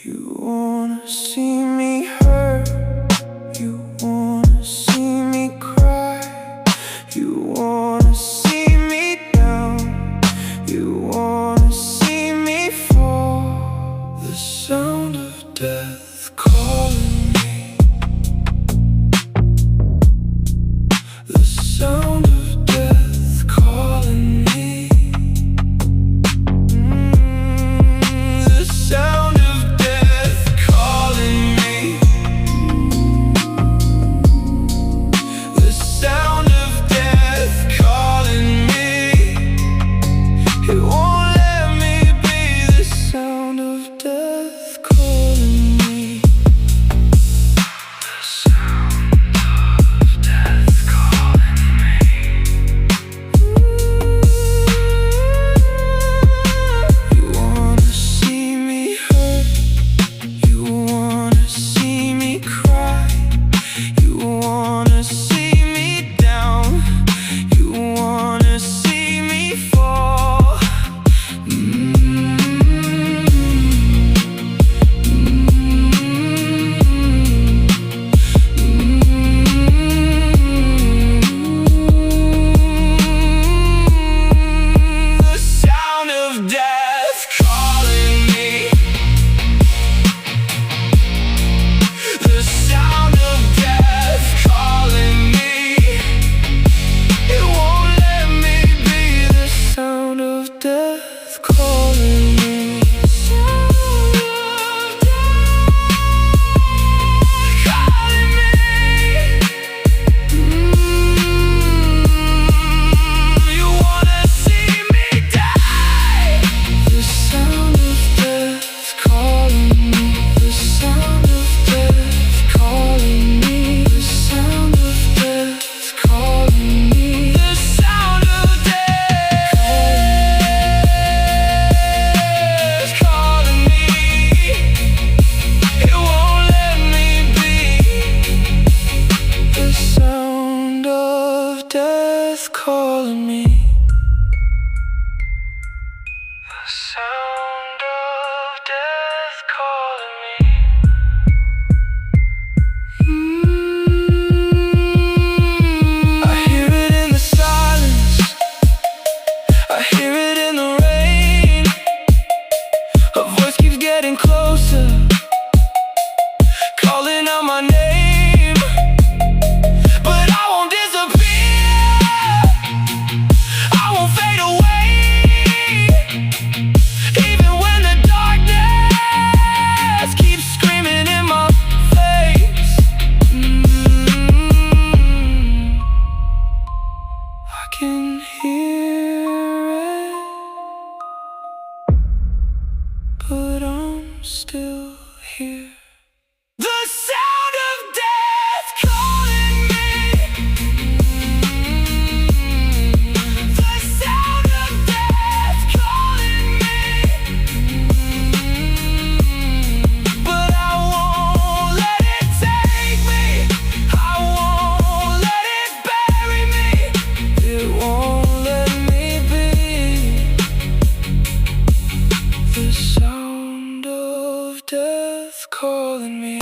You wanna see me hurt, you wanna see me cry, you wanna see me down, you wanna see me fall. The sound of death calling me, the sound of death calling me, the sound of death calling me, the sound of death calling me. It won't let me be. The sound of death calling me, the sound of death calling me. You wanna see me hurt, you wanna see me cry, you wanna see me down, you wanna see me fall. The sound of death calling me, the sound of death calling me. It won't let me be. The sound of death calling me, the sound of death calling me. You wanna see me die. The sound of death calling me, the sound of death calling me, the sound of death calling me, the sound of death calling me. It won't let me be. The sound of death calling me, the sound of death calling me. I hear it in the silence, I hear it in the rain. A voice keeps getting closer, calling out my name. But I won't disappear, I won't fade away. Even when the darkness keeps screaming in my face. I can hear it, but I'm still here. The sound of death calling me, the sound of death calling me. But I won't let it take me, I won't let it bury me. It won't let me be. The sound of death calling me.